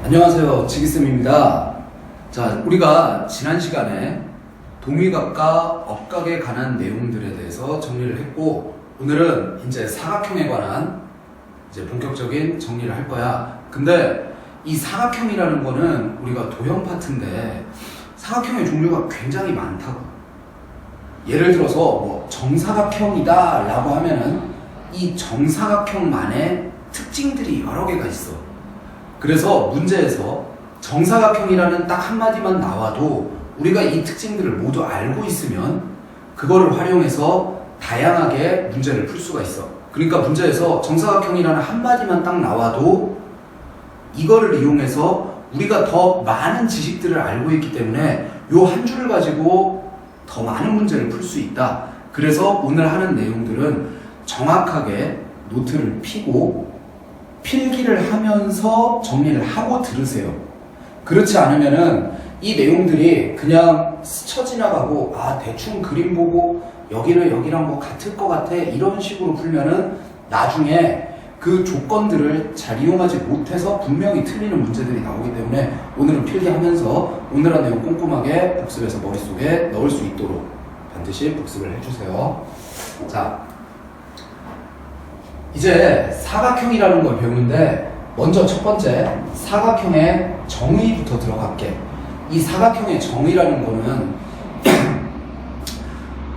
안녕하세요, 지기쌤입니다. 자, 우리가 지난 시간에 동위각과 억각에 관한 내용들에 대해서 정리를 했고, 오늘은 이제 사각형에 관한 이제 본격적인 정리를 할 거야. 근데 이 사각형이라는 거는 우리가 도형 파트인데 사각형의 종류가 굉장히 많다고. 예를 들어서 뭐 정사각형이다 라고 하면은 이 정사각형만의 특징들이 여러 개가 있어. 그래서 문제에서 정사각형이라는 딱 한마디만 나와도 우리가 이 특징들을 모두 알고 있으면 그거를 활용해서 다양하게 문제를 풀 수가 있어. 그러니까 문제에서 정사각형이라는 한마디만 딱 나와도 이거를 이용해서 우리가 더 많은 지식들을 알고 있기 때문에 요 한 줄을 가지고 더 많은 문제를 풀 수 있다. 그래서 오늘 하는 내용들은 정확하게 노트를 피고 필기를 하면서 정리를 하고 들으세요. 그렇지 않으면은 이 내용들이 그냥 스쳐 지나가고 대충 그림 보고 여기는 여기랑 뭐 같을 것 같아 이런 식으로 풀면은 나중에 그 조건들을 잘 이용하지 못해서 분명히 틀리는 문제들이 나오기 때문에 오늘은 필기하면서 오늘 한 내용 꼼꼼하게 복습해서 머릿속에 넣을 수 있도록 반드시 복습을 해주세요. 자, 이제 사각형이라는 걸 배우는데 먼저 첫 번째 사각형의 정의부터 들어갈게. 이 사각형의 정의라는 거는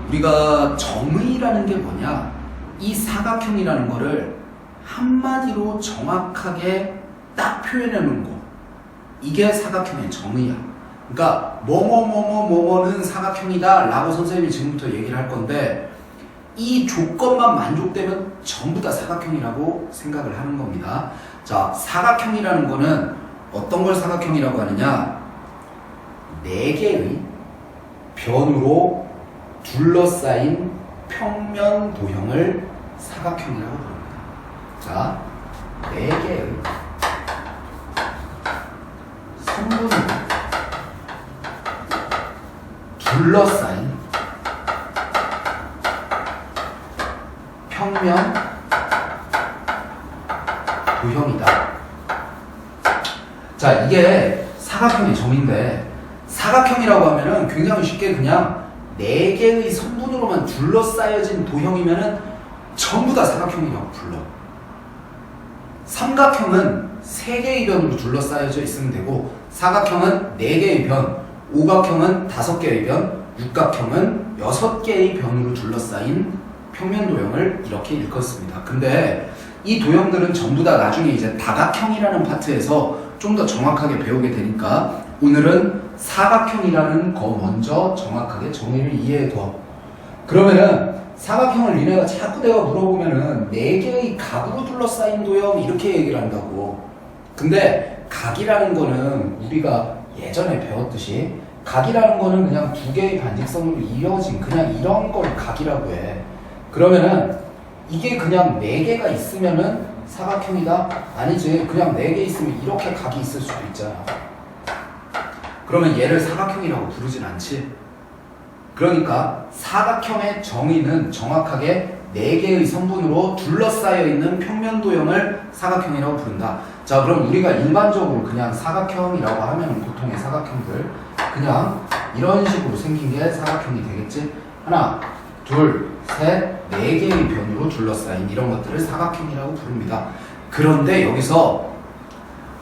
우리가 정의라는 게 뭐냐, 이 사각형이라는 거를 한마디로 정확하게 딱 표현해 놓은 거, 이게 사각형의 정의야. 그러니까 뭐뭐뭐뭐뭐는 사각형이다 라고 선생님이 지금부터 얘기를 할 건데 이 조건만 만족되면 전부 다 사각형이라고 생각을 하는 겁니다. 자, 사각형이라는 거는 어떤 걸 사각형이라고 하느냐, 4개의 변으로 둘러싸인 평면 도형을 사각형이라고 부릅니다. 자, 4개의 선분으로 둘러싸인 평면 도형이다. 자, 이게 사각형의 정의인데 사각형이라고 하면은 굉장히 쉽게 그냥 4개의 선분으로만 둘러싸여진 도형이면은 전부 다 사각형이라고 불러. 삼각형은 3개의 변으로 둘러싸여져 있으면 되고 사각형은 4개의 변, 오각형은 5개의 변, 육각형은 6개의 변으로 둘러싸인 평면 도형을 이렇게 일컫습니다. 근데 이 도형들은 전부 다 나중에 이제 다각형이라는 파트에서 좀 더 정확하게 배우게 되니까 오늘은 사각형이라는 거 먼저 정확하게 정의를 이해해둬. 그러면은 사각형을 니네가 자꾸 내가 물어보면은 4개의 각으로 둘러싸인 도형 이렇게 얘기를 한다고. 근데 각이라는 거는 우리가 예전에 배웠듯이 각이라는 거는 그냥 2개의 반직선으로 이어진 그냥 이런 걸 각이라고 해. 그러면은 이게 그냥 4개가 있으면은 사각형이다? 아니지. 그냥 4개 있으면 이렇게 각이 있을 수도 있잖아. 그러면 얘를 사각형이라고 부르진 않지. 그러니까 사각형의 정의는 정확하게 4개의 선분으로 둘러싸여 있는 평면 도형을 사각형이라고 부른다. 자, 그럼 우리가 일반적으로 그냥 사각형이라고 하면 보통의 사각형들 그냥 이런 식으로 생긴 게 사각형이 되겠지. 하나, 둘, 셋, 4개의 변으로 둘러싸인 이런 것들을 사각형이라고 부릅니다. 그런데 여기서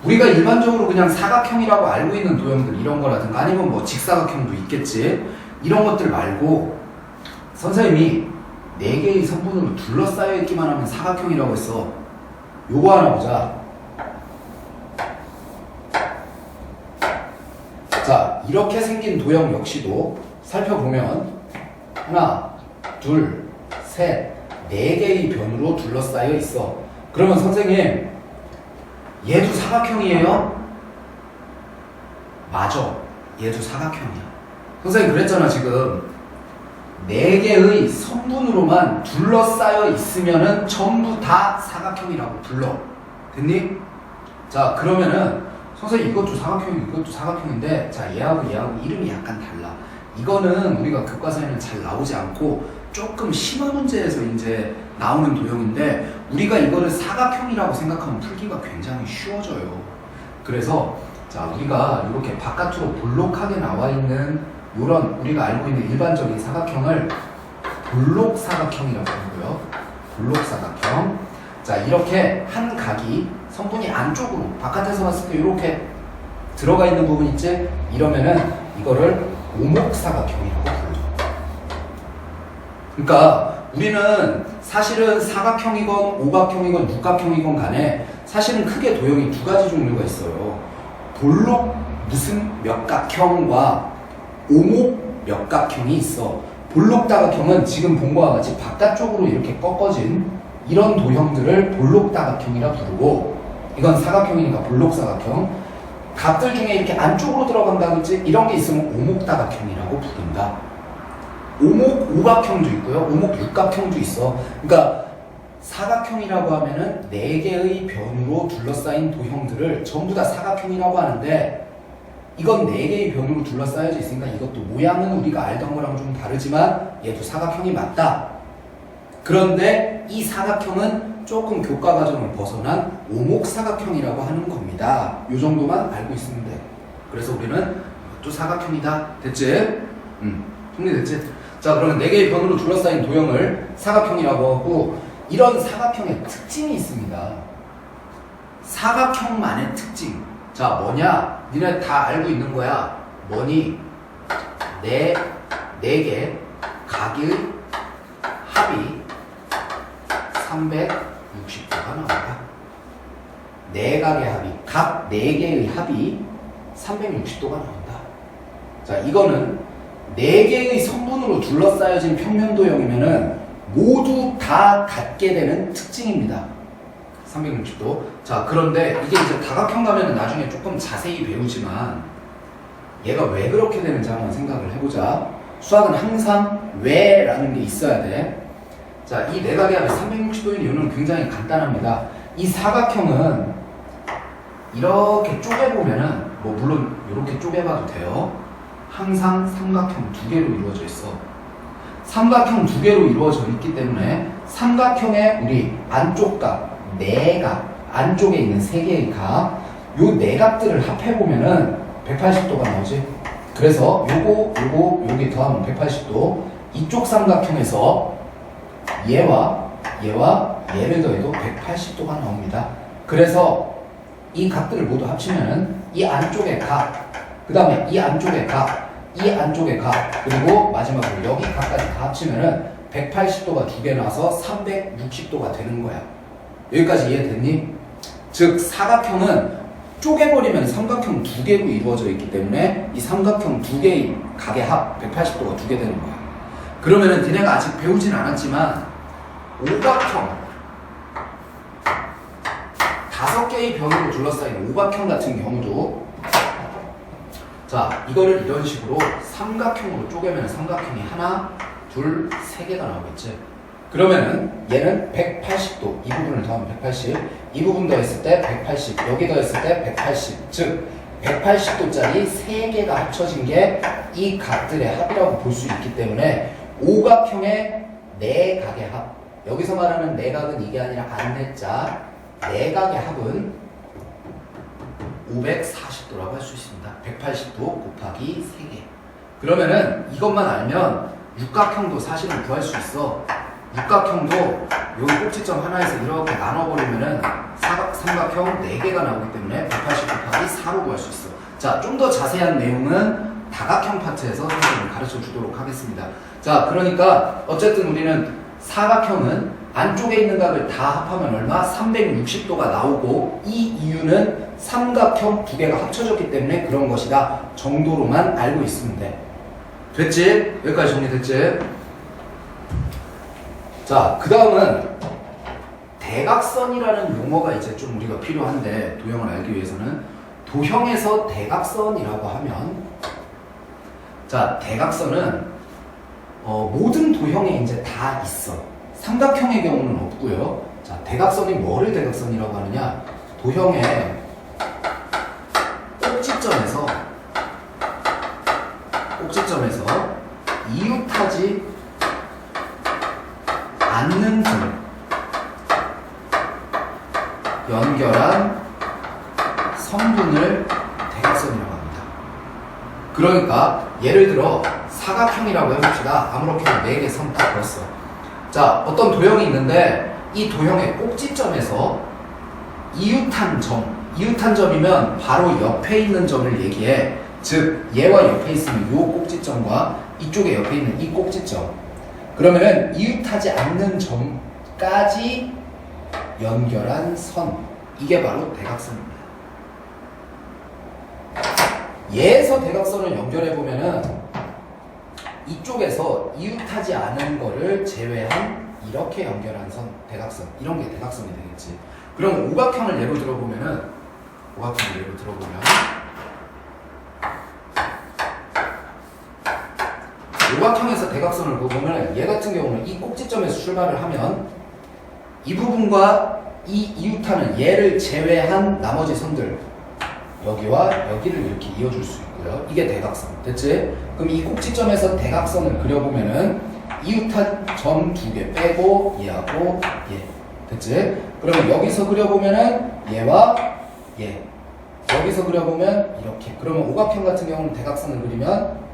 우리가 일반적으로 그냥 사각형이라고 알고 있는 도형들 이런 거라든가 아니면 뭐 직사각형도 있겠지. 이런 것들 말고 선생님이 4개의 선분으로 둘러싸여 있기만 하면 사각형이라고 했어. 요거 하나 보자. 자, 이렇게 생긴 도형 역시도 살펴보면 하나, 둘, 셋, 4개의 변으로 둘러싸여 있어. 그러면 선생님, 얘도 사각형이에요? 맞아. 얘도 사각형이야. 선생님 그랬잖아 지금. 4개의 선분으로만 둘러싸여 있으면은 전부 다 사각형이라고 불러. 됐니? 자, 그러면은 선생님 이것도 사각형이고 이것도 사각형인데 자, 얘하고 얘하고 이름이 약간 달라. 이거는 우리가 교과서에는 잘 나오지 않고 조금 심화 문제에서 이제 나오는 도형인데 우리가 이거를 사각형이라고 생각하면 풀기가 굉장히 쉬워져요. 그래서 자, 우리가 이렇게 바깥으로 볼록하게 나와 있는 이런 우리가 알고 있는 일반적인 사각형을 볼록사각형이라고 하고요. 볼록사각형. 자, 이렇게 한 각이 성분이 안쪽으로 바깥에서 봤을 때 이렇게 들어가 있는 부분 있지? 이러면은 이거를 오목사각형이라고 불러요. 그러니까 우리는 사실은 사각형이건 오각형이건 육각형이건 간에 사실은 크게 도형이 두 가지 종류가 있어요. 볼록 무슨 몇각형과 오목 몇각형이 있어. 볼록다각형은 지금 본 거와 같이 바깥쪽으로 이렇게 꺾어진 이런 도형들을 볼록다각형이라 부르고, 이건 사각형이니까 볼록사각형. 각들 중에 이렇게 안쪽으로 들어간다 그랬지? 이런 게 있으면 오목다각형이라고 부른다. 오목 오각형도 있고요. 오목 육각형도 있어. 그러니까 사각형이라고 하면은 4개의 변으로 둘러싸인 도형들을 전부 다 사각형이라고 하는데, 이건 4개의 변으로 둘러싸여져 있으니까 이것도 모양은 우리가 알던 거랑 좀 다르지만 얘도 사각형이 맞다. 그런데 이 사각형은 조금 교과 과정을 벗어난 오목사각형이라고 하는 겁니다. 이 정도만 알고 있으면 돼. 그래서 우리는 이것도 사각형이다. 됐지? 정리됐지? 자, 그러면 4개의 변으로 둘러싸인 도형을 사각형이라고 하고, 이런 사각형의 특징이 있습니다. 사각형만의 특징. 자, 뭐냐? 니네 다 알고 있는 거야. 뭐니? 네 개 각의 합이 360도가 나온다. 4각의 합이, 각 4개의 합이 360도가 나온다. 자, 이거는 4개의 성분으로 둘러싸여진 평면도형이면은 모두 다 같게 되는 특징입니다. 360도. 자, 그런데 이게 이제 다각형 가면 나중에 조금 자세히 배우지만 얘가 왜 그렇게 되는지 한번 생각을 해보자. 수학은 항상 왜라는 게 있어야 돼. 자, 이 내각의 합이 360도인 이유는 굉장히 간단합니다. 이 사각형은 이렇게 쪼개보면은, 뭐 물론 이렇게 쪼개봐도 돼요. 항상 삼각형 2개로 이루어져 있어. 삼각형 2개로 이루어져 있기 때문에 삼각형의 우리 안쪽 각, 내각, 안쪽에 있는 3개의 각, 요 내각들을 합해보면은 180도가 나오지. 그래서 요기 더하면 180도. 이쪽 삼각형에서 얘와 얘를 더해도 180도가 나옵니다. 그래서 이 각들을 모두 합치면은 이 안쪽의 각, 그 다음에 이 안쪽의 각, 이 안쪽의 각, 그리고 마지막으로 여기 각까지 다 합치면은 180도가 2개 나와서 360도가 되는 거야. 여기까지 이해됐니? 즉 사각형은 쪼개버리면 삼각형 2개로 이루어져 있기 때문에 이 삼각형 2개의 각의 합 180도가 2개 되는 거야. 그러면은 니네가 아직 배우진 않았지만 오각형, 5개의 변으로 둘러싸인 오각형 같은 경우도, 자, 이거를 이런 식으로 삼각형으로 쪼개면 삼각형이 하나, 둘, 3개가 나오겠지. 그러면은 얘는 180도, 이 부분을 더하면 180, 이 부분 더했을 때 180, 여기 더했을 때 180, 즉 180도짜리 3개가 합쳐진 게 이 각들의 합이라고 볼 수 있기 때문에 오각형의 4각의 합, 여기서 말하는 내각은 이게 아니라 안내자, 내각의 합은 540도라고 할 수 있습니다. 180도 곱하기 3개. 그러면은 이것만 알면 육각형도 사실은 구할 수 있어. 육각형도 여기 꼭지점 하나에서 이렇게 나눠버리면은 삼각형 4개가 나오기 때문에 180 곱하기 4로 구할 수 있어. 자, 좀 더 자세한 내용은 다각형 파트에서 선생님이 가르쳐 주도록 하겠습니다. 자, 그러니까 어쨌든 우리는 사각형은 안쪽에 있는 각을 다 합하면 얼마? 360도가 나오고, 이 이유는 삼각형 2개가 합쳐졌기 때문에 그런 것이다 정도로만 알고 있으면 돼. 됐지? 여기까지 정리됐지? 자, 그 다음은 대각선이라는 용어가 이제 좀 우리가 필요한데, 도형을 알기 위해서는 도형에서 대각선이라고 하면, 자, 대각선은 모든 도형에 이제 다 있어. 삼각형의 경우는 없고요. 자, 대각선이 뭐를 대각선이라고 하느냐? 도형의 꼭지점에서 이웃하지 않는 점 연결한 성분을 대각선이라고 합니다. 그러니까 예를 들어 사각형이라고 해봅시다. 아무렇게나 4개 선 딱 그었어. 자, 어떤 도형이 있는데 이 도형의 꼭지점에서 이웃한 점이면 바로 옆에 있는 점을 얘기해. 즉 얘와 옆에 있으면 이 꼭지점과 이쪽에 옆에 있는 이 꼭지점, 그러면은 이웃하지 않는 점까지 연결한 선, 이게 바로 대각선입니다. 얘에서 대각선을 연결해보면은 이쪽에서 이웃하지 않은 거를 제외한 이렇게 연결한 선, 대각선, 이런 게 대각선이 되겠지. 그럼 오각형을 예로 들어보면 오각형에서 대각선을 보면 얘 같은 경우는 이 꼭지점에서 출발을 하면 이 부분과 이 이웃하는 얘를 제외한 나머지 선들, 여기와 여기를 이렇게 이어줄 수 있고요. 이게 대각선. 됐지? 그럼 이 꼭지점에서 대각선을 그려보면은 이웃한 점 2개 빼고 얘하고 얘. 됐지? 그러면 여기서 그려보면은 얘와 얘. 여기서 그려보면 이렇게. 그러면 오각형 같은 경우는 대각선을 그리면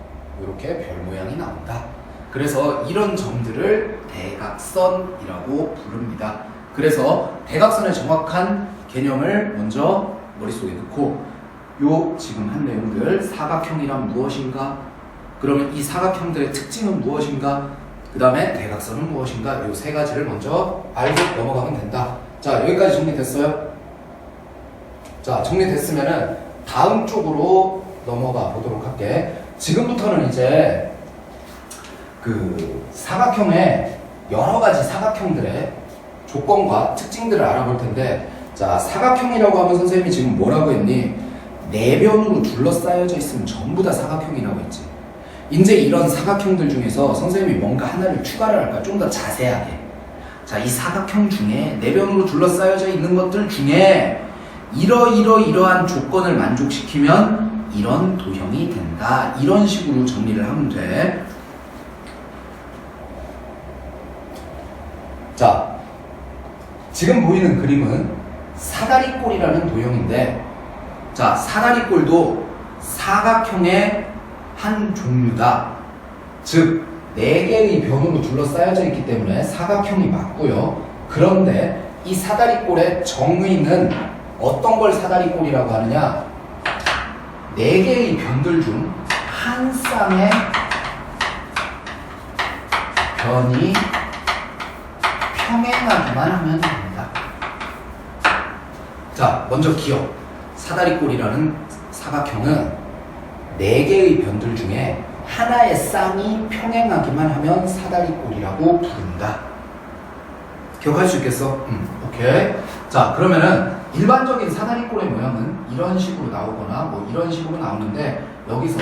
이렇게 별 모양이 나온다. 그래서 이런 점들을 대각선이라고 부릅니다. 그래서 대각선의 정확한 개념을 먼저 머릿속에 넣고, 요 지금 한 내용들, 사각형이란 무엇인가, 그러면 이 사각형들의 특징은 무엇인가, 그 다음에 대각선은 무엇인가, 요 3가지를 먼저 알고 넘어가면 된다. 자, 여기까지 정리됐어요? 자, 정리됐으면은 다음 쪽으로 넘어가 보도록 할게. 지금부터는 이제 그 사각형의 여러 가지 사각형들의 조건과 특징들을 알아볼 텐데, 자, 사각형이라고 하면 선생님이 지금 뭐라고 했니? 4변으로 둘러싸여져 있으면 전부 다 사각형이라고 했지. 이제 이런 사각형들 중에서 선생님이 뭔가 하나를 추가를 할까? 좀 더 자세하게. 자, 이 사각형 중에 4변으로 둘러싸여져 있는 것들 중에 이러한 조건을 만족시키면 이런 도형이 된다. 이런 식으로 정리를 하면 돼. 자, 지금 보이는 그림은 사다리꼴이라는 도형인데, 자, 사다리꼴도 사각형의 한 종류다. 즉 4개의 변으로 둘러싸여져 있기 때문에 사각형이 맞고요. 그런데 이 사다리꼴의 정의는 어떤 걸 사다리꼴이라고 하느냐? 4개의 변들 중 한 쌍의 변이 평행하기만 하면 됩니다. 자, 먼저 기억. 사다리꼴이라는 사각형은 4개의 변들 중에 하나의 쌍이 평행하기만 하면 사다리꼴이라고 부른다. 기억할 수 있겠어? 오케이. 자, 그러면은 일반적인 사다리꼴의 모양은 이런 식으로 나오거나 뭐 이런 식으로 나오는데, 여기서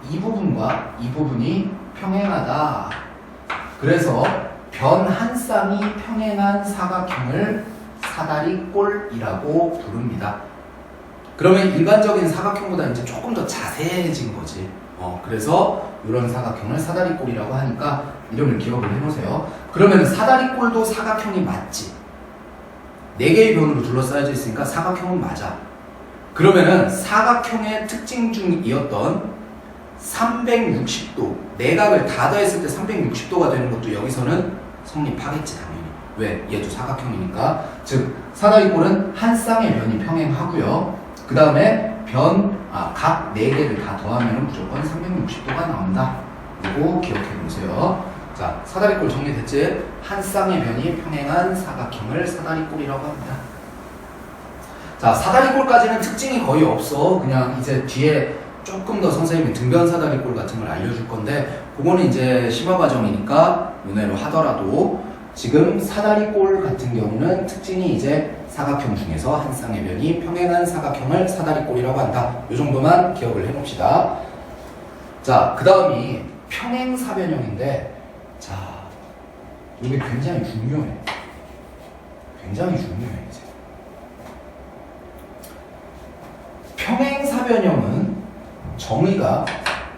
이 부분과 이 부분이 평행하다. 그래서 변 한 쌍이 평행한 사각형을 사다리꼴이라고 부릅니다. 그러면 일반적인 사각형보다 이제 조금 더 자세해진 거지. 그래서 이런 사각형을 사다리꼴이라고 하니까 이름을 기억을 해놓으세요. 그러면 사다리꼴도 사각형이 맞지. 4개의 변으로 둘러싸여져 있으니까 사각형은 맞아. 그러면은 사각형의 특징 중이었던 360도, 내각을 다 더했을 때 360도가 되는 것도 여기서는 성립하겠지, 당연히. 왜? 얘도 사각형이니까. 즉 사다리꼴은 한 쌍의 변이 평행하고요. 그 다음에 각 4개를 다 더하면 무조건 360도가 나온다. 이거 기억해 보세요. 자, 사다리꼴 정리됐지? 한 쌍의 변이 평행한 사각형을 사다리꼴이라고 합니다. 자, 사다리꼴까지는 특징이 거의 없어. 그냥 이제 뒤에 조금 더 선생님이 등변 사다리꼴 같은 걸 알려줄 건데, 그거는 이제 심화 과정이니까 은혜로 하더라도, 지금 사다리꼴 같은 경우는 특징이 이제 사각형 중에서 한 쌍의 변이 평행한 사각형을 사다리꼴이라고 한다. 이 정도만 기억을 해봅시다. 자, 그 다음이 평행사변형인데, 자, 이게 굉장히 중요해. 굉장히 중요해, 이제. 평행사변형은 정의가,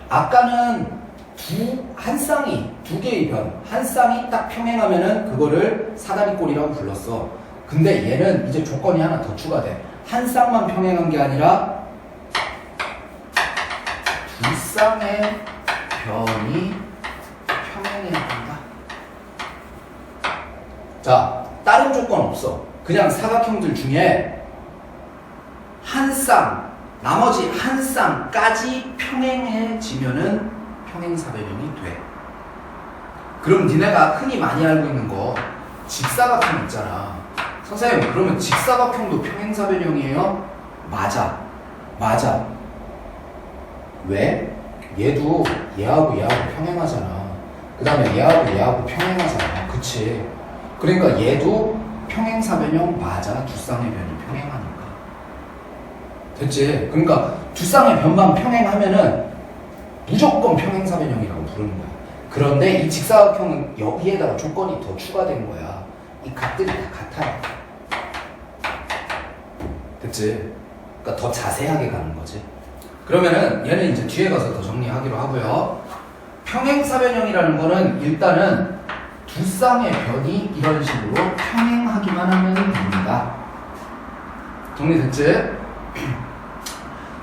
아까는 두 개의 변, 한 쌍이 딱 평행하면은 그거를 사다리꼴이라고 불렀어. 근데 얘는 이제 조건이 하나 더 추가돼. 한 쌍만 평행한 게 아니라 두 쌍의 변이 평행해야 된다. 자, 다른 조건 없어. 그냥 사각형들 중에 한 쌍, 나머지 한 쌍까지 평행해지면은 평행사변형이 돼. 그럼 니네가 흔히 많이 알고 있는 거 직사각형 있잖아. 선생님, 그러면 직사각형도 평행사변형이에요? 맞아. 왜? 얘도 얘하고 평행하잖아. 그 다음에 얘하고 평행하잖아. 그치? 그러니까 얘도 평행사변형 맞아. 두 쌍의 변이 평행하니까. 됐지? 그러니까 두 쌍의 변만 평행하면은 무조건 평행사변형이라고 부르는 거야. 그런데 이 직사각형은 여기에다가 조건이 더 추가된 거야. 이 각들이 다 같아요. 됐지? 그러니까 더 자세하게 가는 거지. 그러면은 얘는 이제 뒤에 가서 더 정리하기로 하고요. 평행사변형이라는 거는 일단은 두 쌍의 변이 이런 식으로 평행하기만 하면 됩니다. 정리됐지?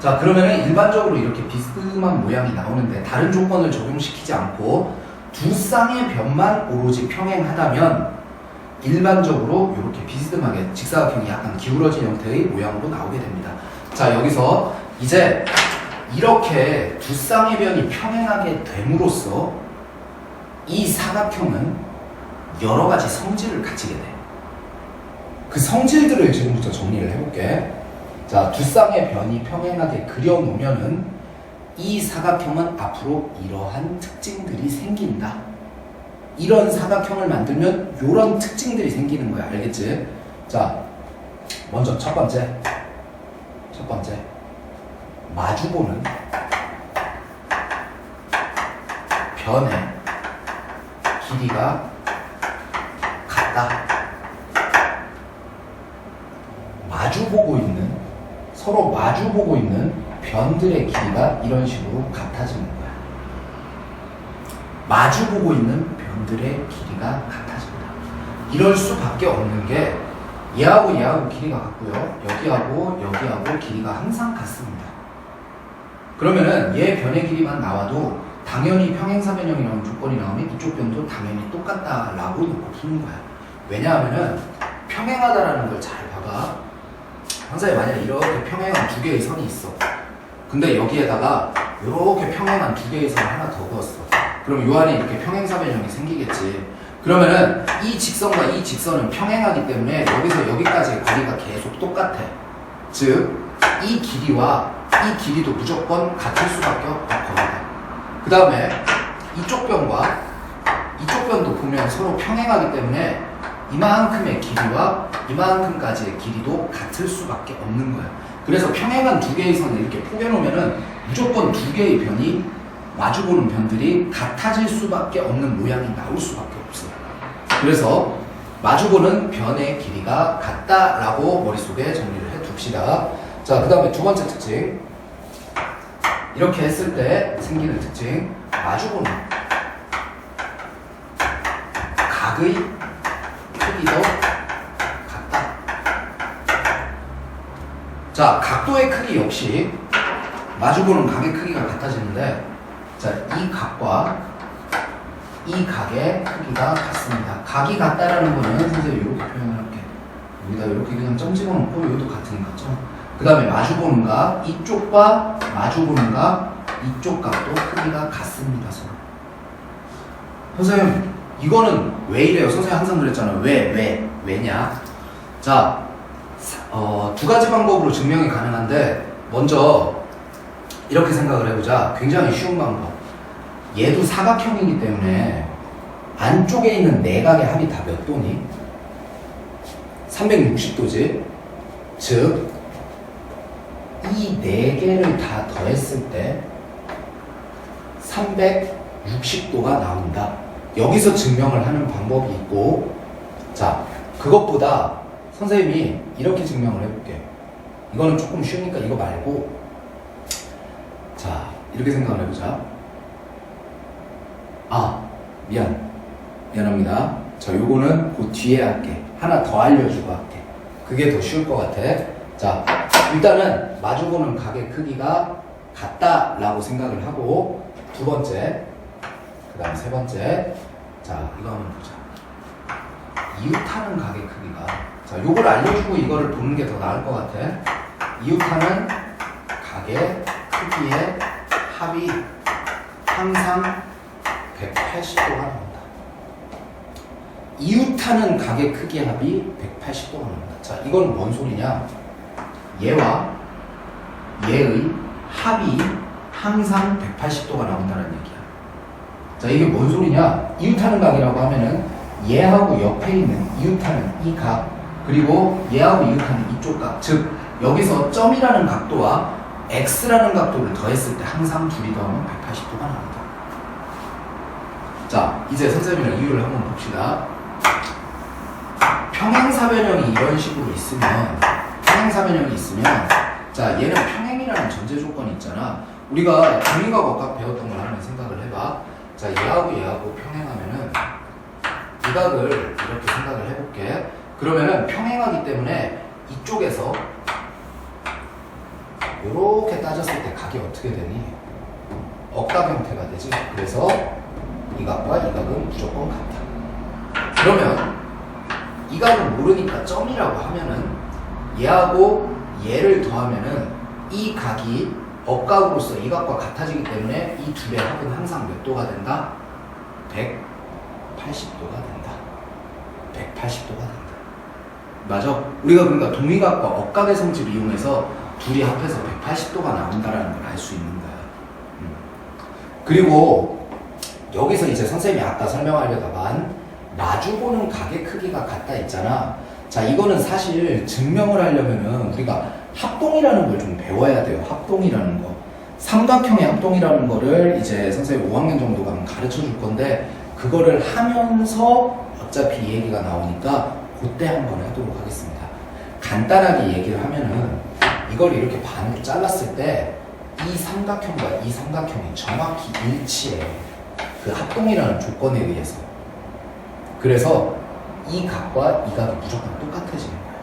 자, 그러면은 일반적으로 이렇게 비스듬한 모양이 나오는데 다른 조건을 적용시키지 않고 두 쌍의 변만 오로지 평행하다면 일반적으로 이렇게 비스듬하게 직사각형이 약간 기울어진 형태의 모양으로 나오게 됩니다. 자, 여기서 이제 이렇게 두 쌍의 변이 평행하게 됨으로써 이 사각형은 여러 가지 성질을 가지게 돼. 그 성질들을 지금부터 정리를 해볼게. 자, 두 쌍의 변이 평행하게 그려놓으면은 이 사각형은 앞으로 이러한 특징들이 생긴다. 이런 사각형을 만들면 이런 특징들이 생기는 거야. 알겠지? 자, 먼저 첫 번째 마주보는 변의 길이가 같다. 서로 마주보고 있는 변들의 길이가 이런 식으로 같아지는 거야. 마주보고 있는 변들의 길이가 같아집니다. 이럴 수밖에 없는 게 얘하고 길이가 같고요. 여기하고 길이가 항상 같습니다. 그러면은 얘 변의 길이만 나와도 당연히 평행사변형이라는 조건이 나오면 이쪽 변도 당연히 똑같다라고 놓고 푸는 거야. 왜냐하면은 평행하다라는 걸 잘 봐봐. 선생님, 만약에 이렇게 평행한 두 개의 선이 있어. 근데 여기에다가 이렇게 평행한 두 개의 선을 하나 더 그었어. 그럼 요 안에 이렇게 평행사변형이 생기겠지. 그러면은 이 직선과 이 직선은 평행하기 때문에 여기서 여기까지의 거리가 계속 똑같아. 즉, 이 길이와 이 길이도 무조건 같을 수밖에 없다. 그 다음에 이쪽 변과 이쪽 변도 보면 서로 평행하기 때문에 이만큼의 길이와 이만큼까지의 길이도 같을 수밖에 없는 거야. 그래서 평행한 두 개의 선을 이렇게 포개놓으면은 무조건 두 개의 변이 마주보는 변들이 같아질 수밖에 없는 모양이 나올 수밖에 없어. 그래서 마주보는 변의 길이가 같다라고 머릿속에 정리를 해둡시다. 자, 그 다음에 두 번째 특징. 이렇게 했을 때 생기는 특징. 마주보는 각의 크기도 같다. 자, 각도의 크기 역시 마주보는 각의 크기가 같아지는데, 자, 이 각과 이 각의 크기가 같습니다. 각이 같다라는 거는 선생님이 이렇게 표현을 할게. 여기다 이렇게 그냥 점 집어넣고 여기도 같으니까 점. 그 다음에 마주보는 각, 이쪽과 마주보는 각, 이쪽 각도 크기가 같습니다. 서로. 선생님, 이거는 왜 이래요? 선생님 항상 그랬잖아요. 왜냐? 자, 두 가지 방법으로 증명이 가능한데, 먼저 이렇게 생각을 해보자. 굉장히 쉬운 방법. 얘도 사각형이기 때문에 안쪽에 있는 내각의 합이 다 몇 도니? 360도지. 즉, 이 네 개를 다 더했을 때 360도가 나온다. 여기서 증명을 하는 방법이 있고, 자, 그것보다 선생님이 이렇게 증명을 해볼게. 이거는 조금 쉬우니까 이거 말고, 자, 이렇게 생각을 해보자. 미안합니다. 저 요거는 그 뒤에 할게. 하나 더 알려주고 할게. 그게 더 쉬울 것 같아. 자, 일단은 마주보는 각의 크기가 같다라고 생각을 하고 두 번째, 그 다음 세 번째. 자, 이거 한번 보자. 이웃하는 각의 크기가, 자, 요걸 알려주고 이거를 보는 게 더 나을 것 같아. 이웃하는 각의 크기의 합이 항상 180도가 나온다. 이웃하는 각의 크기의 합이 180도가 나온다. 자, 이건 뭔 소리냐? 얘와 얘의 합이 항상 180도가 나온다는 얘기야. 자, 이게 뭔 소리냐? 이웃하는 각이라고 하면은 얘하고 옆에 있는 이웃하는 이 각, 그리고 얘하고 이웃하는 이쪽 각, 즉 여기서 점이라는 각도와 x라는 각도를 더했을 때 항상 둘이 더하면 180도가 나온다. 자, 이제 선생님이랑 이유를 한번 봅시다. 평행사변형이 이런 식으로 있으면, 자, 얘는 평행이라는 전제 조건이 있잖아. 우리가 동의각 억각 배웠던 걸 한번 생각을 해봐. 자, 얘하고 평행하면은 이 각을 이렇게 생각을 해볼게. 그러면은 평행하기 때문에 이쪽에서 이렇게 따졌을 때 각이 어떻게 되니? 억각 형태가 되지. 그래서 이 각과 이 각은 무조건 같다. 그러면 이 각은 모르니까 점이라고 하면은 얘하고 얘를 더하면은 이 각이 억각으로서 이 각과 같아지기 때문에 이 둘의 합은 항상 몇 도가 된다? 180도가 된다. 180도가 된다. 맞아? 우리가 그러니까 동의각과 억각의 성질을 이용해서 둘이 합해서 180도가 나온다라는 걸 알 수 있는 거야. 그리고 여기서 이제 선생님이 아까 설명하려다간 마주보는 각의 크기가 같다 했잖아. 자, 이거는 사실 증명을 하려면은 우리가 합동이라는 걸 좀 배워야 돼요. 합동이라는 거. 삼각형의 합동이라는 거를 이제 선생님 5학년 정도 가면 가르쳐 줄 건데, 그거를 하면서 어차피 이 얘기가 나오니까 그때 한번 하도록 하겠습니다. 간단하게 얘기를 하면은 이걸 이렇게 반으로 잘랐을 때 이 삼각형과 이 삼각형이 정확히 일치해. 그 합동이라는 조건에 의해서. 그래서 이 각과 이 각이 무조건 똑같아지는 거야.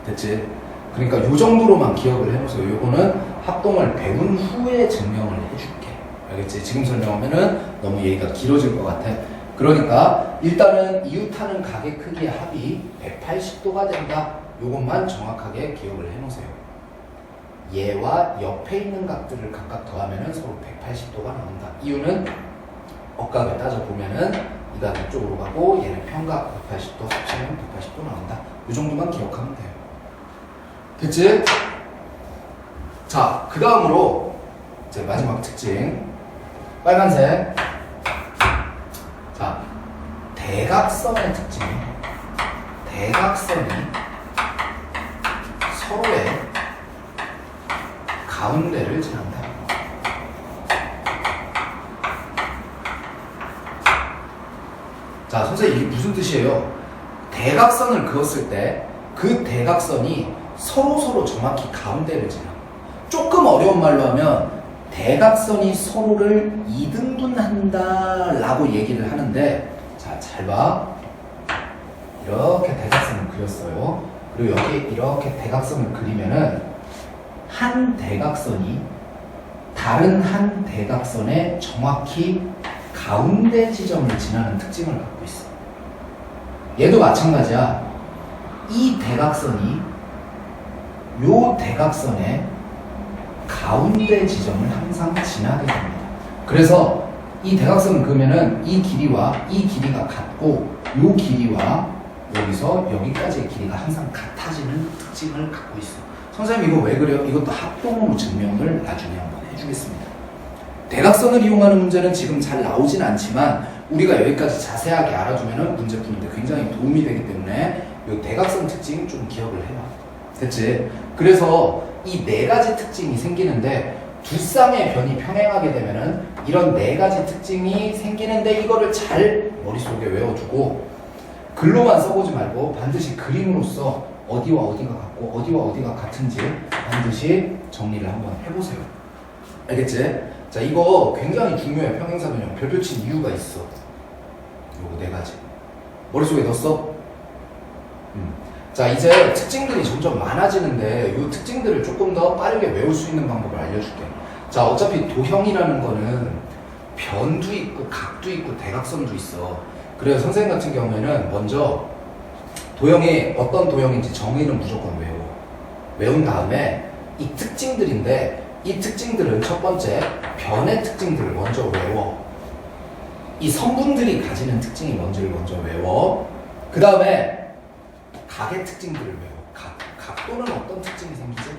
됐지? 그러니까 요 정도로만 기억을 해보세요. 요거는 합동을 배운 후에 증명을 해줄게. 알겠지? 지금 설명하면은 너무 얘기가 길어질 것 같아. 그러니까 일단은 이웃하는 각의 크기의 합이 180도가 된다. 요것만 정확하게 기억을 해놓으세요. 얘와 옆에 있는 각들을 각각 더하면은 서로 180도가 나온다. 이유는 억각을 따져보면은 이 각이 이쪽으로 가고 얘는 평각 180도 합치면 180도 나온다. 이 정도만 기억하면 돼요. 됐지? 자, 그 다음으로 이제 마지막 특징. 빨간색. 자, 대각선의 특징. 대각선이 서로의 가운데를 지난다. 자, 선생님 이게 무슨 뜻이에요? 대각선을 그었을 때 그 대각선이 서로 정확히 가운데를 지나. 조금 어려운 말로 하면 대각선이 서로를 이등분한다 라고 얘기를 하는데, 자, 잘 봐. 이렇게 대각선을 그렸어요. 그리고 여기 이렇게 대각선을 그리면은 한 대각선이 다른 한 대각선의 정확히 가운데 지점을 지나는 특징을 갖고 있어. 얘도 마찬가지야. 이 대각선이 요 대각선의 가운데 지점을 항상 지나게 됩니다. 그래서 이 대각선을 그으면은 이 길이와 이 길이가 같고 요 길이와 여기서 여기까지의 길이가 항상 같아지는 특징을 갖고 있어. 선생님 이거 왜 그래요? 이것도 합동으로 증명을 나중에 한번 해주겠습니다. 대각선을 이용하는 문제는 지금 잘 나오진 않지만 우리가 여기까지 자세하게 알아두면 문제 푸는데 굉장히 도움이 되기 때문에 이 대각선 특징 좀 기억을 해봐. 됐지? 그래서 이 네 가지 특징이 생기는데 두 쌍의 변이 평행하게 되면은 이런 네 가지 특징이 생기는데 이거를 잘 머릿속에 외워두고 글로만 써보지 말고 반드시 그림으로써 어디와 어디가 같고 어디와 어디가 같은지 반드시 정리를 한번 해보세요. 알겠지? 자, 이거 굉장히 중요해. 평행사 변형 별표 친 이유가 있어. 요거 네 가지 머릿속에 넣었어? 자, 이제 특징들이 점점 많아지는데 이 특징들을 조금 더 빠르게 외울 수 있는 방법을 알려줄게. 자, 어차피 도형이라는 거는 변도 있고 각도 있고 대각선도 있어. 그래서 선생님 같은 경우에는 먼저 도형이 어떤 도형인지 정의는 무조건 외워. 외운 다음에 이 특징들인데 이 특징들은 첫 번째 변의 특징들을 먼저 외워. 이 선분들이 가지는 특징이 뭔지를 먼저 외워. 그 다음에 각의 특징들을 외워. 각도는 어떤 특징이 생기지?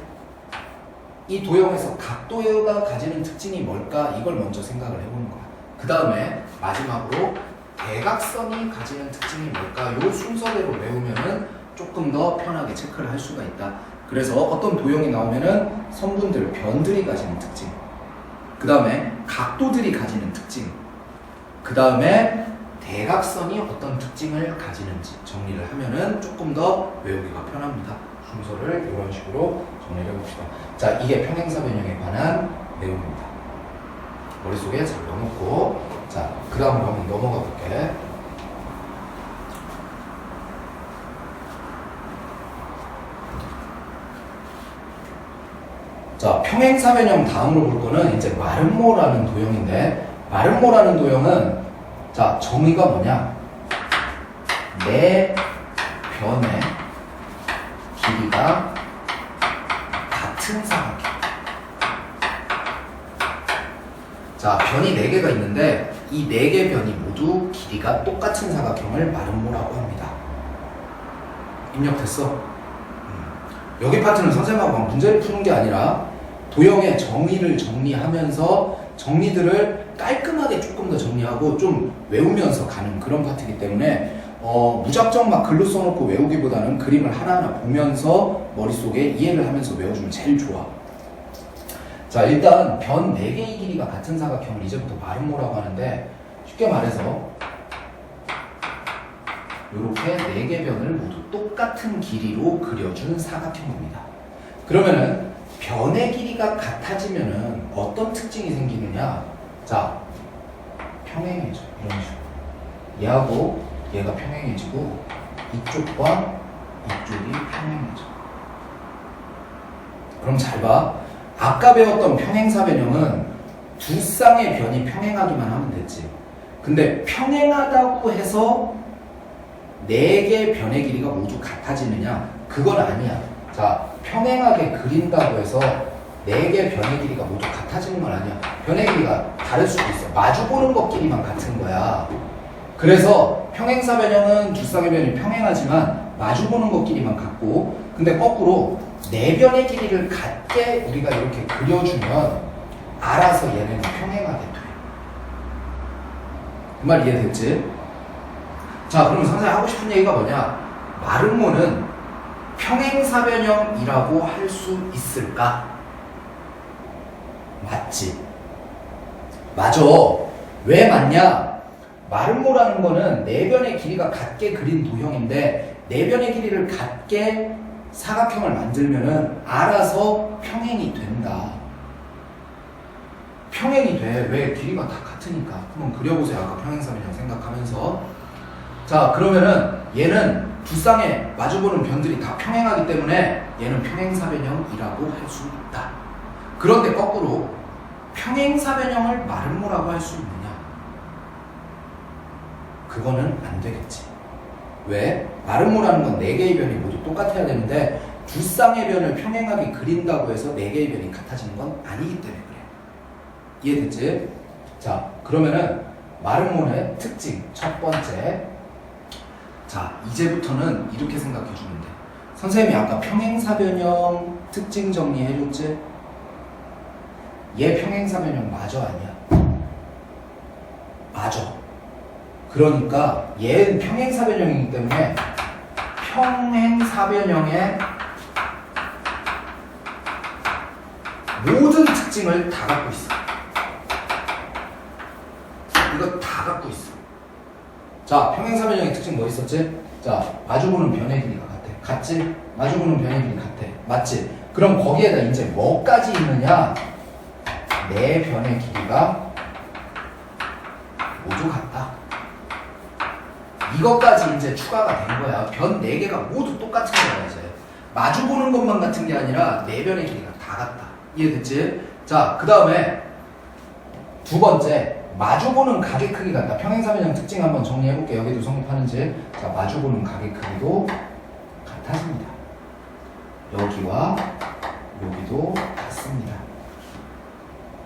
이 도형에서 각도가 가지는 특징이 뭘까? 이걸 먼저 생각을 해보는 거야. 그 다음에 마지막으로 대각선이 가지는 특징이 뭘까? 이 순서대로 외우면은 조금 더 편하게 체크를 할 수가 있다. 그래서 어떤 도형이 나오면은 선분들, 변들이 가지는 특징, 그 다음에 각도들이 가지는 특징, 그 다음에 대각선이 어떤 특징을 가지는지 정리를 하면은 조금 더 외우기가 편합니다. 순서를 이런 식으로 정리를 해봅시다. 자, 이게 평행사 변형에 관한 내용입니다. 머릿속에 잘 넣어놓고, 자, 그 다음으로 한번 넘어가 볼게. 자, 평행사 변형 다음으로 볼 거는 이제 마름모라는 도형인데, 마름모라는 도형은 자, 정의가 뭐냐? 네 변의 길이가 같은 사각형. 자, 변이 4개가 있는데 이 4개 변이 모두 길이가 똑같은 사각형을 마름모라고 합니다. 입력됐어? 여기 파트는 선생님하고 문제를 푸는 게 아니라 도형의 정의를 정리하면서 정리들을 깔끔하게 조금 더 정리하고 좀 외우면서 가는 그런 파트이기 때문에 무작정 막 글로 써놓고 외우기보다는 그림을 하나하나 보면서 머릿속에 이해를 하면서 외워주면 제일 좋아. 자, 일단 변 4개의 길이가 같은 사각형을 이제부터 마름모라고 하는데, 쉽게 말해서 이렇게 4개 변을 모두 똑같은 길이로 그려준 사각형입니다. 그러면은 변의 길이가 같아지면은 어떤 특징이 생기느냐? 자, 평행해져. 이런 식으로. 얘하고 얘가 평행해지고 이쪽과 이쪽이 평행해져. 그럼 잘 봐. 아까 배웠던 평행사 변형은 두 쌍의 변이 평행하기만 하면 됐지. 근데 평행하다고 해서 4개 변의 길이가 모두 같아지느냐? 그건 아니야. 자, 평행하게 그린다고 해서 4개 변의 길이가 모두 같아지는 건 아니야. 변의 길이가 다를 수도 있어. 마주보는 것끼리만 같은 거야. 그래서 평행사 변형은 두 쌍의 변이 평행하지만 마주보는 것끼리만 같고, 근데 거꾸로 4변의 길이를 같게 우리가 이렇게 그려주면 알아서 얘는 평행하게 돼. 그 말 이해됐지? 자, 그럼 선생님 하고 싶은 얘기가 뭐냐? 마름모는 평행사 변형이라고 할 수 있을까? 맞지? 맞아. 왜 맞냐? 마름모라는 거는 4변의 길이가 같게 그린 도형인데 4변의 길이를 같게 사각형을 만들면은 알아서 평행이 된다. 평행이 돼. 왜? 길이가 다 같으니까. 한번 그려보세요. 아까 평행사 변형 생각하면서. 자, 그러면은 얘는 두 쌍의 마주보는 변들이 다 평행하기 때문에 얘는 평행사 변형이라고 할 수 있다. 그런데 거꾸로 평행사 변형을 마름모라고 할 수 있느냐? 그거는 안 되겠지. 왜? 마름모라는 건 4개의 변이 모두 똑같아야 되는데 두 쌍의 변을 평행하게 그린다고 해서 4개의 변이 같아지는 건 아니기 때문에 그래. 이해됐지? 자, 그러면은 마름모의 특징 첫 번째. 자, 이제부터는 이렇게 생각해 주면 돼. 선생님이 아까 평행사 변형 특징 정리해줬지? 얘 평행사 변형 맞아 아니야? 맞아. 그러니까 얘는 평행사 변형이기 때문에 평행사 변형의 모든 특징을 다 갖고 있어. 이거 다 갖고 있어. 자, 평행사 변형의 특징 뭐 있었지? 자, 마주보는 변의 길이가 같아. 같지? 마주보는 변의 길이 같아. 맞지? 그럼 거기에다 이제 뭐까지 있느냐? 4변의 길이가 모두 같다. 이것까지 이제 추가가 된 거야. 변 4개가 모두 똑같은 거야, 이제. 마주보는 것만 같은 게 아니라 네 변의 길이가 다 같다. 이해됐지? 자, 그 다음에 두 번째, 마주보는 가게 크기 같다. 평행사변형 특징 한번 정리해볼게. 여기도 성립하는지. 자, 마주보는 가게 크기도 같아집니다. 여기와 여기도 같습니다.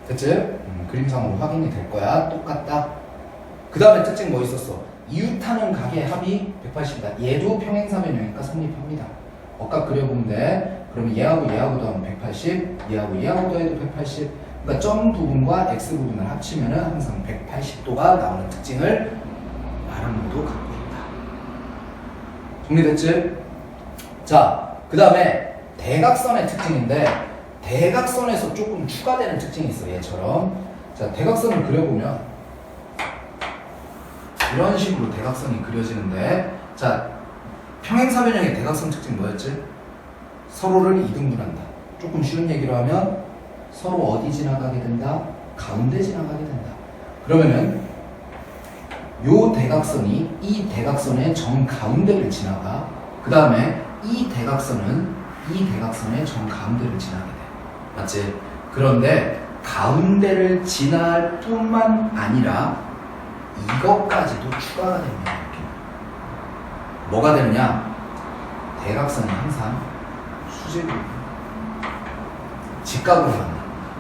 됐지? 그림상으로 확인이 될 거야. 똑같다. 그 다음에 특징 뭐 있었어? 이웃하는 가게 합이 180이다. 얘도 평행사변형이니까 성립합니다. 억각 그려보면 돼. 그러면 얘하고 얘하고도 하면 180, 얘하고 얘하고도 해도 180. 그러니까 점 부분과 x 부분을 합치면은 항상 180도가 나오는 특징을 마름모도 갖고 있다. 정리됐지? 자, 그 다음에 대각선의 특징인데 대각선에서 조금 추가되는 특징이 있어. 얘처럼. 자, 대각선을 그려보면 이런 식으로 대각선이 그려지는데, 자, 평행사변형의 대각선 특징 뭐였지? 서로를 이등분한다. 조금 쉬운 얘기로 하면 서로 어디 지나가게 된다? 가운데 지나가게 된다. 그러면은 요 대각선이 이 대각선의 정 가운데를 지나가. 그 다음에 이 대각선은 이 대각선의 정 가운데를 지나게 돼. 맞지? 그런데 가운데를 지날 뿐만 아니라 이것까지도 추가가 됩니다. 이렇게. 뭐가 되느냐? 대각선이 항상 수직으로 직각으로 간다.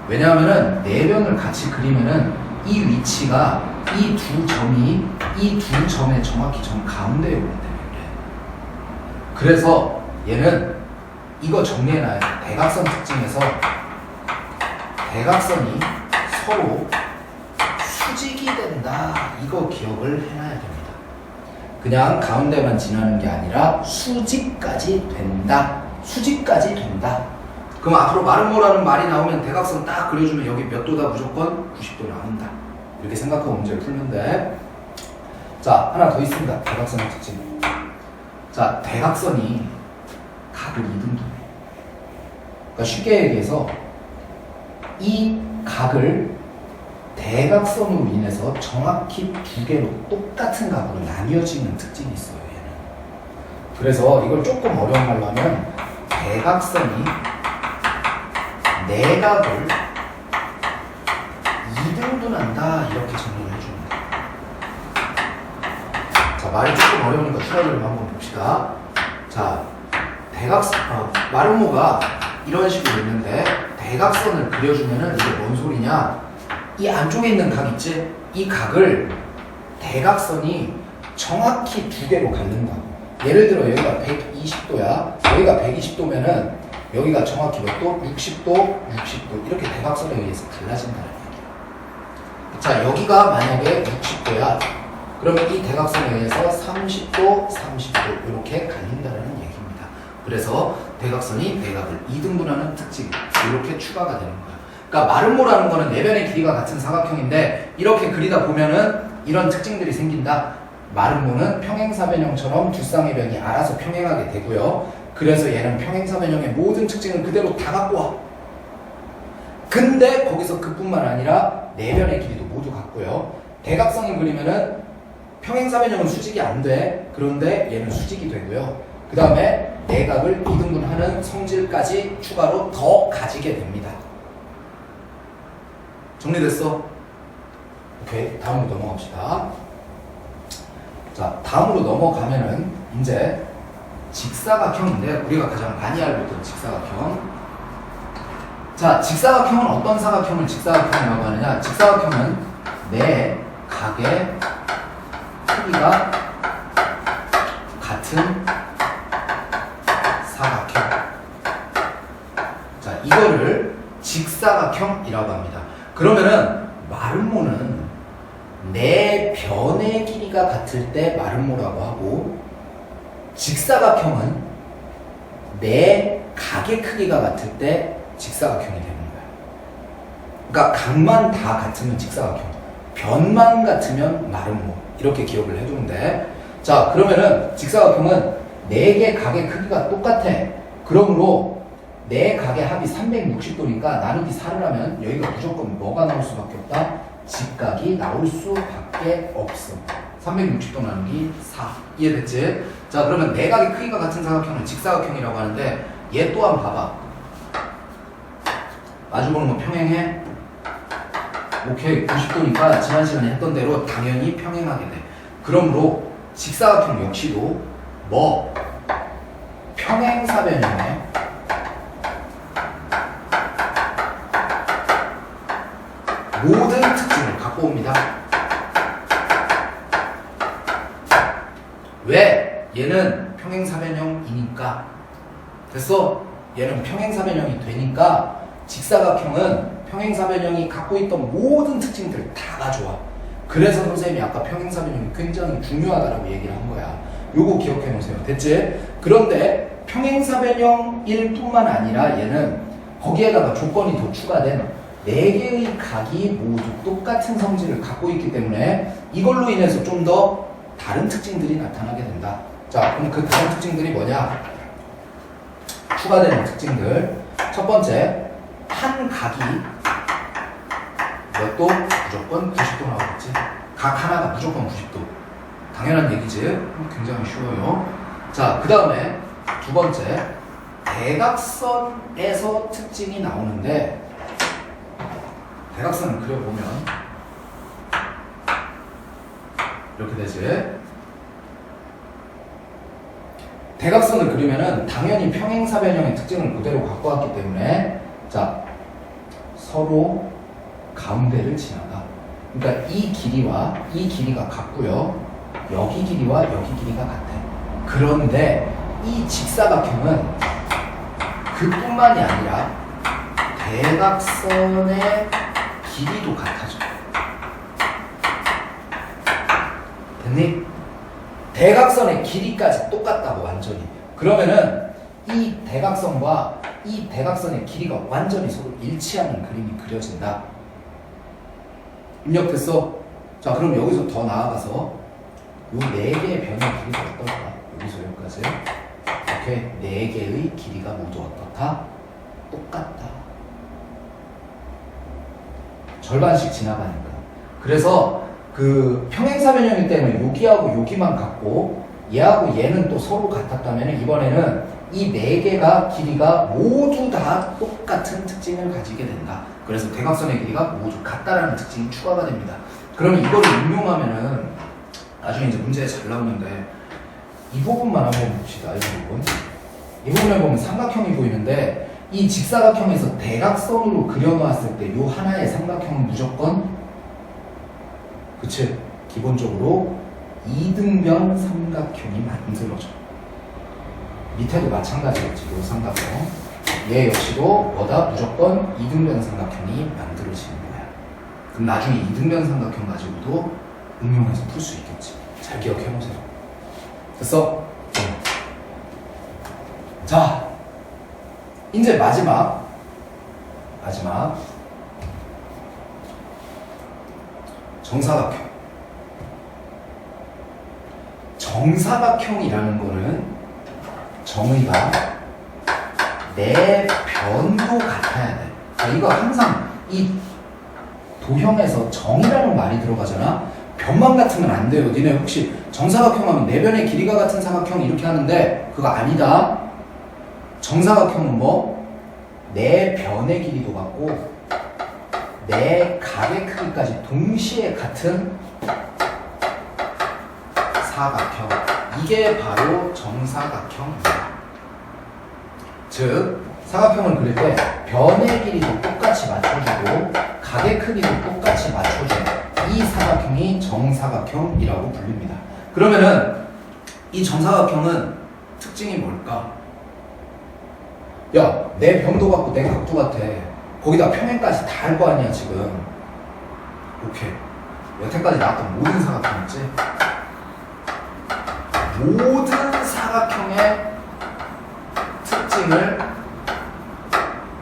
왜냐하면은 네 변을 같이 그리면은 이 위치가 이 두 점이 이 두 점의 정확히 정 가운데에 오기 때문에 그래. 그래서 얘는 이거 정리해놔야 돼. 대각선 특징에서 대각선이 서로 수직이 된다. 이거 기억을 해놔야 됩니다. 그냥 가운데만 지나는 게 아니라 수직까지 된다. 수직까지 된다. 그럼 앞으로 마름모라는 말이 나오면 대각선 딱 그려주면 여기 몇 도다? 무조건 90도 나온다. 이렇게 생각하고 문제를 풀면 돼. 자, 하나 더 있습니다. 대각선의 특징. 자, 대각선이 각을 이등분해. 그러니까 쉽게 얘기해서 이 각을 대각선으로 인해서 정확히 두 개로 똑같은 각으로 나뉘어지는 특징이 있어요. 얘는. 그래서 이걸 조금 어려운 말로 하면 대각선이 내각을 이등분한다. 이렇게 정리를 해줍니다. 자, 말이 조금 어려우니까 추가적으로 한번 봅시다. 자, 대각선, 마름모가 이런 식으로 있는데 대각선을 그려주면은 이게 뭔 소리냐? 이 안쪽에 있는 각 있지? 이 각을 대각선이 정확히 두 개로 갖는다고. 예를 들어 여기가 120도야. 여기가 120도면은 여기가 정확히 몇 도? 60도, 60도. 이렇게 대각선에 의해서 갈라진다는 얘기야. 자, 여기가 만약에 60도야. 그러면 이 대각선에 의해서 30도, 30도 이렇게 갈린다는 얘기입니다. 그래서 대각선이 내각을 이등분하는 특징 이렇게 추가가 되는 거야. 그러니까 마름모라는 거는 네 변의 길이가 같은 사각형인데 이렇게 그리다 보면은 이런 특징들이 생긴다. 마름모는 평행사변형처럼 두 쌍의 변이 알아서 평행하게 되고요. 그래서 얘는 평행사변형의 모든 특징을 그대로 다 갖고 와. 근데 거기서 그뿐만 아니라 네 변의 길이도 모두 같고요. 대각선을 그리면은 평행사변형은 수직이 안 돼. 그런데 얘는 수직이 되고요. 그 다음에 내각을 이등분하는 성질까지 추가로 더 가지게 됩니다. 정리됐어? 오케이, 다음으로 넘어갑시다. 자, 다음으로 넘어가면은 이제 직사각형인데 우리가 가장 많이 알고 있던 직사각형. 자, 직사각형은 어떤 사각형을 직사각형이라고 하느냐? 직사각형은 내 각의 크기가 같은 사각형. 자, 이거를 직사각형이라고 합니다. 그러면은 마름모는 내 변의 길이가 같을 때 마름모라고 하고, 직사각형은 내 각의 크기가 같을 때 직사각형이 되는 거야. 그러니까 각만 다 같으면 직사각형, 변만 같으면 마름모. 이렇게 기억을 해두면 돼. 자, 그러면은 직사각형은 네 개 각의 크기가 똑같아. 그러므로 네 각의 합이 360도니까 나누기 4를 하면 여기가 무조건 뭐가 나올 수밖에 없다? 직각이 나올 수밖에 없어. 360도 나누기 4. 이해됐지? 자, 그러면 내각의 크기가 같은 사각형은 직사각형이라고 하는데 얘 또한 봐봐. 마주보는 거 평행해? 오케이. 90도니까 지난 시간에 했던 대로 당연히 평행하게 돼. 그러므로 직사각형 역시도 뭐? 평행사변형의 모든 특징을 갖고 옵니다. 왜? 얘는 평행사변형이니까. 됐어? 얘는 평행사변형이 되니까 직사각형은 평행사변형이 갖고 있던 모든 특징들을 다 가져와. 그래서 선생님이 아까 평행사변형이 굉장히 중요하다라고 얘기를 한 거야. 요거 기억해 놓으세요. 됐지? 그런데 평행사변형일 뿐만 아니라 얘는 거기에다가 조건이 더 추가된 4개의 각이 모두 똑같은 성질을 갖고 있기 때문에 이걸로 인해서 좀 더 다른 특징들이 나타나게 된다. 자, 그럼 그 다른 특징들이 뭐냐? 추가되는 특징들. 첫 번째, 한 각이 몇 도? 무조건 90도 나오겠지. 각 하나가 무조건 90도. 당연한 얘기지. 굉장히 쉬워요. 자, 그 다음에 두 번째, 대각선에서 특징이 나오는데 대각선을 그려보면 이렇게 되지. 대각선을 그리면은 당연히 평행사변형의 특징을 그대로 갖고 왔기 때문에 자, 서로 가운데를 지나가. 그러니까 이 길이와 이 길이가 같고요. 여기 길이와 여기 길이가 같아. 그런데 이 직사각형은 그뿐만이 아니라 대각선의 길이도 같아져. 됐니? 대각선의 길이까지 똑같다고 완전히. 그러면은 이 대각선과 이 대각선의 길이가 완전히 서로 일치하는 그림이 그려진다. 입력됐어? 자, 그럼 여기서 더 나아가서 요 4개의 변의 길이가 어떨까? 여기서 여기까지 이렇게 4개의 길이가 모두 어떻다? 똑같다. 절반씩 지나가니까. 그래서 그 평행사변형일 때는 여기하고 여기만 같고 얘하고 얘는 또 서로 같았다면 이번에는 이 4개가 길이가 모두 다 똑같은 특징을 가지게 된다. 그래서 대각선의 길이가 모두 같다라는 특징이 추가가 됩니다. 그러면 이거를 응용하면은 나중에 이제 문제에 잘 나오는데 이 부분만 한번 봅시다. 이 부분. 이 부분을 보면 삼각형이 보이는데 이 직사각형에서 대각선으로 그려놓았을 때 이 하나의 삼각형은 무조건 그치? 기본적으로 이등변 삼각형이 만들어져. 밑에도 마찬가지겠지. 이 삼각형. 얘 역시도 뭐다? 무조건 이등변 삼각형이 만들어지는 거야. 그럼 나중에 이등변 삼각형 가지고도 응용해서 풀 수 있겠지. 잘 기억해 놓으세요. 됐어? 자, 이제 마지막 정사각형. 정사각형이라는 거는 정의가 4변도 같아야 돼. 자, 이거 항상 이 도형에서 정이라는 말이 들어가잖아. 변만 같으면 안 돼요. 니네 혹시 정사각형 하면 4변의 길이가 같은 사각형 이렇게 하는데 그거 아니다. 정사각형은 뭐? 4변의 길이도 같고 4각의 크기까지 동시에 같은 사각형. 이게 바로 정사각형입니다. 즉 사각형을 그릴 때 변의 길이도 똑같이 맞춰주고 각의 크기도 똑같이 맞춰주는 이 사각형이 정사각형이라고 불립니다. 그러면은 이 정사각형은 특징이 뭘까? 야, 내 변도 같고 내 각도 같아. 거기다 평행까지 다 할 거 아니야 지금. 오케이. 여태까지 나왔던 모든 사각형 있지? 모든 사각형의 특징을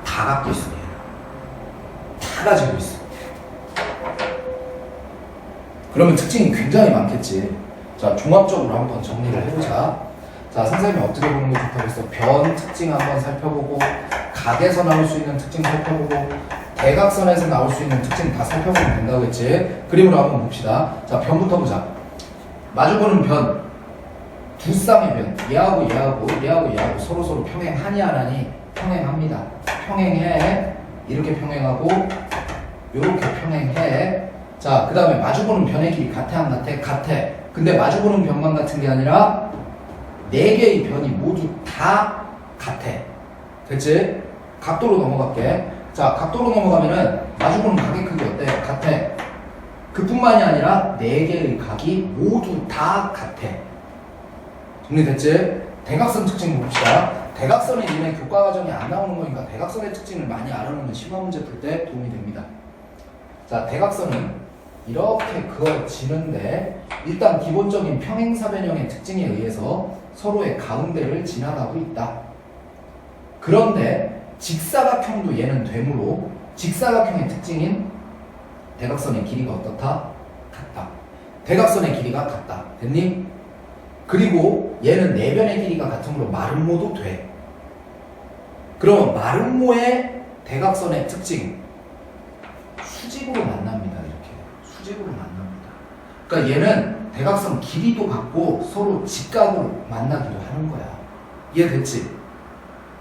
다 갖고 있습니다. 다 가지고 있어. 그러면 특징이 굉장히 많겠지. 자, 종합적으로 한번 정리를 해보자. 자, 선생님이 어떻게 보는 게 좋다고 했어? 변 특징 한번 살펴보고, 각에서 나올 수 있는 특징 살펴보고, 대각선에서 나올 수 있는 특징 다 살펴보면 된다고 했지. 그림으로 한번 봅시다. 자, 변부터 보자. 마주보는 변, 두 쌍의 변, 얘하고 서로 평행하니 안 하니? 평행합니다. 평행해. 이렇게 평행하고 이렇게 평행해. 자, 그 다음에 마주보는 변의 길이 같아 안 같아? 같아. 근데 마주보는 변만 같은 게 아니라 네 개의 변이 모두 다 같아. 됐지? 각도로 넘어갈게. 자, 각도로 넘어가면은 마주보는 각의 크기 어때? 같아. 그뿐만이 아니라 네 개의 각이 모두 다 같아. 정리됐지? 대각선 특징 봅시다. 대각선이 니네 교과 과정에 안 나오는 거니까 대각선의 특징을 많이 알아놓으면 시험 문제 풀 때 도움이 됩니다. 자, 대각선은 이렇게 그어지는데 일단 기본적인 평행사변형의 특징에 의해서 서로의 가운데를 지나가고 있다. 그런데 직사각형도 얘는 되므로 직사각형의 특징인 대각선의 길이가 어떻다? 같다. 대각선의 길이가 같다. 됐니? 그리고 얘는 내변의 길이가 같으므로 마름모도 돼. 그럼 마름모의 대각선의 특징 수직으로 만납니다. 이렇게 수직으로 만납니다. 그러니까 얘는 대각선 길이도 같고 서로 직각으로 만나기도 하는 거야. 이해됐지?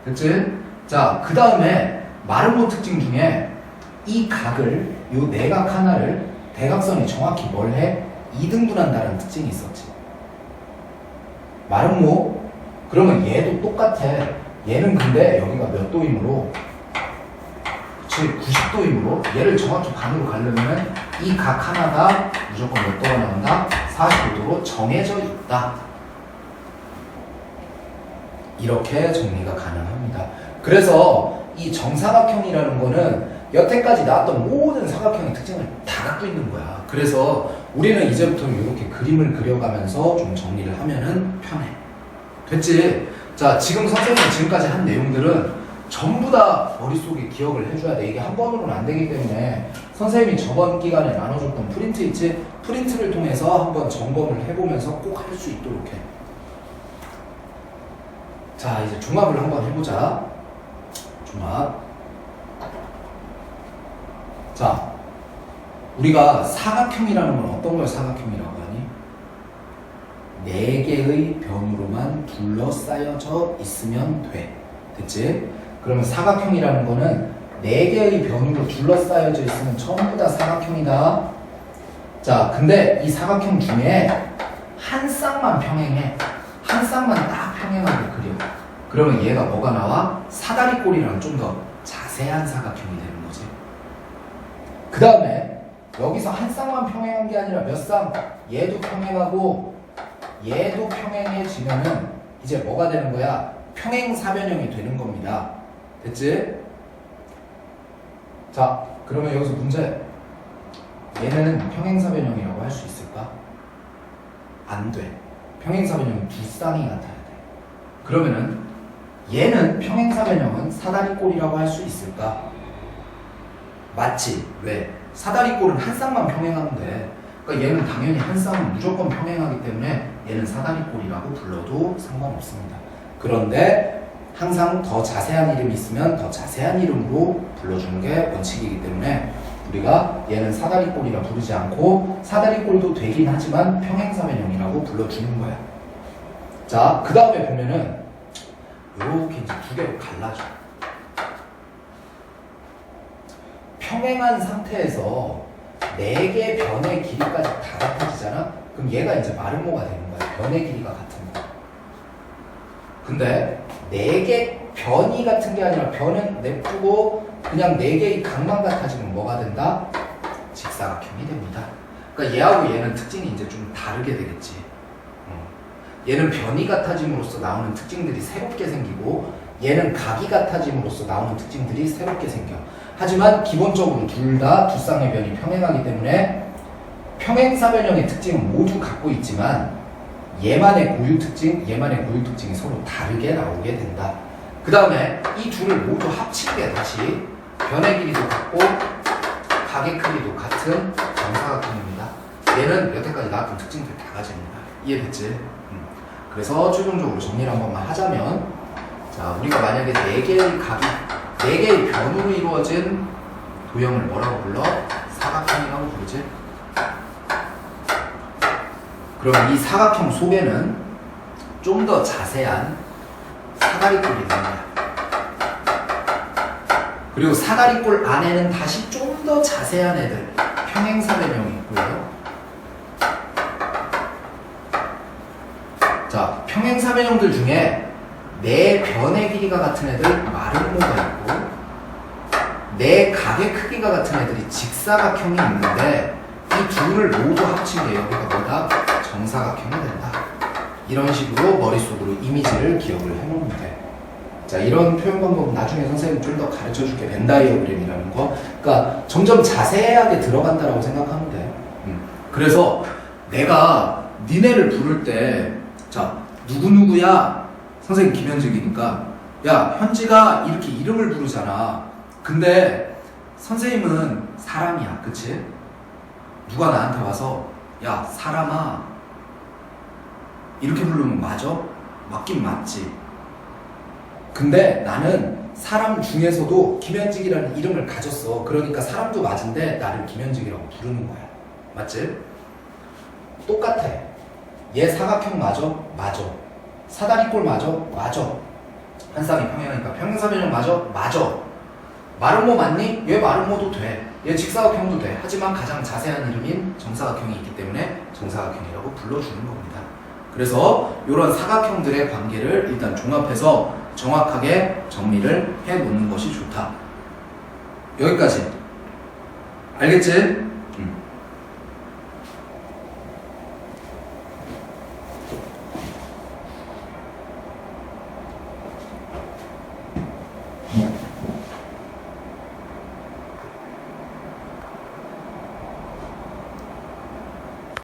됐지? 자, 그 다음에 마름모 특징 중에 이 각을 요 내각 하나를 대각선이 정확히 뭘 해? 2등분한다는 특징이 있었지. 마름모 그러면 얘도 똑같아. 얘는 근데 여기가 몇 도이므로 그치 90도이므로 얘를 정확히 반으로 가려면 이 각 하나가 무조건 몇 도가 나온다? 45도로 정해져 있다. 이렇게 정리가 가능합니다. 그래서 이 정사각형이라는 거는 여태까지 나왔던 모든 사각형의 특징을 다 갖고 있는 거야. 그래서 우리는 이제부터 이렇게 그림을 그려가면서 좀 정리를 하면은 편해. 됐지? 자, 지금 선생님이 지금까지 한 내용들은 전부 다 머릿속에 기억을 해줘야 돼. 이게 한 번으로는 안 되기 때문에 선생님이 저번 기간에 나눠줬던 프린트 있지? 프린트를 통해서 한번 점검을 해보면서 꼭 할 수 있도록 해. 자, 이제 종합을 한번 해보자. 종합. 자, 우리가 사각형이라는 건 어떤 걸 사각형이라고 하니? 네 개의 변으로만 둘러싸여져 있으면 돼. 됐지? 그러면 사각형이라는 거는 네 개의 변으로 둘러싸여져 있으면 전부 다 사각형이다. 자, 근데 이 사각형 중에 한 쌍만 평행해. 한 쌍만 딱 평행하게 그려. 그러면 얘가 뭐가 나와? 사다리꼴이랑 좀 더 자세한 사각형이 되는 거지. 그 다음에 여기서 한 쌍만 평행한 게 아니라 몇 쌍? 얘도 평행하고 얘도 평행해지면은 이제 뭐가 되는 거야? 평행사변형이 되는 겁니다. 됐지? 자, 그러면 여기서 문제. 얘는 평행사변형이라고 할 수 있을까? 안 돼. 평행사변형은 두 쌍이 같아야 돼. 그러면은 얘는 평행사변형은 사다리꼴이라고 할 수 있을까? 맞지? 왜? 사다리꼴은 한 쌍만 평행하면 돼. 그러니까 얘는 당연히 한 쌍은 무조건 평행하기 때문에 얘는 사다리꼴이라고 불러도 상관없습니다. 그런데 항상 더 자세한 이름이 있으면 더 자세한 이름으로 불러주는 게 원칙이기 때문에 우리가 얘는 사다리꼴이라 부르지 않고 사다리꼴도 되긴 하지만 평행사변형이라고 불러주는 거야. 자, 그 다음에 보면은 이렇게 이제 두 개로 갈라져. 평행한 상태에서 네 개 변의 길이까지 다 같아지잖아? 그럼 얘가 이제 마름모가 되는 거야. 변의 길이가 같은 거. 근데 네 개 변이 같은 게 아니라 변은 냅두고 그냥 네 개의 각만 같아지면 뭐가 된다? 직사각형이 됩니다. 그러니까 얘하고 얘는 특징이 이제 좀 다르게 되겠지. 얘는 변이 같아짐으로써 나오는 특징들이 새롭게 생기고 얘는 각이 같아짐으로써 나오는 특징들이 새롭게 생겨. 하지만 기본적으로 둘 다 두 쌍의 변이 평행하기 때문에 평행사변형의 특징은 모두 갖고 있지만 얘만의 고유 특징이 서로 다르게 나오게 된다. 그 다음에 이 둘을 모두 합친 게 다시 변의 길이도 같고 각의 크기도 같은 정사각형입니다. 얘는 여태까지 나왔던 특징들 다 가집니다. 이해됐지? 그래서 최종적으로 정리를 한 번만 하자면, 자, 우리가 만약에 네 개의 변으로 이루어진 도형을 뭐라고 불러? 사각형이라고 부르지? 그럼 이 사각형 속에는 좀 더 자세한 사다리꼴이 있습니다. 그리고 사다리꼴 안에는 다시 좀 더 자세한 애들, 평행사변형이 있고요. 자, 평행사변형들 중에 네 변의 길이가 같은 애들 마름모가 있고 네 각의 크기가 같은 애들이 직사각형이 있는데 이 둘을 모두 합친 게 여기가 뭐다? 정사각형이 된다. 이런 식으로 머릿속으로 이미지를 기억을 해놓으면 돼. 자, 이런 표현 방법은 나중에 선생님이 좀 더 가르쳐 줄게. 벤 다이어그램이라는 거. 그러니까 점점 자세하게 들어간다라고 생각하면 돼. 그래서 내가 니네를 부를 때, 자, 누구누구야? 선생님 김현직이니까, 야, 현지가 이렇게 이름을 부르잖아. 근데 선생님은 사람이야. 그치? 누가 나한테 와서, 야, 사람아. 이렇게 부르면 맞아? 맞긴 맞지. 근데 나는 사람 중에서도 김현직이라는 이름을 가졌어. 그러니까 사람도 맞은데 나를 김현직이라고 부르는 거야. 맞지? 똑같아. 얘 사각형 맞아? 맞아. 사다리꼴 맞아? 맞아. 한 쌍이 평행하니까 평행사변형 맞아? 맞아. 마름모 맞니? 얘 마름모도 돼. 얘 직사각형도 돼. 하지만 가장 자세한 이름인 정사각형이 있기 때문에 정사각형이라고 불러주는 겁니다. 그래서 이런 사각형들의 관계를 일단 종합해서 정확하게 정리를 해놓는 것이 좋다. 여기까지. 알겠지?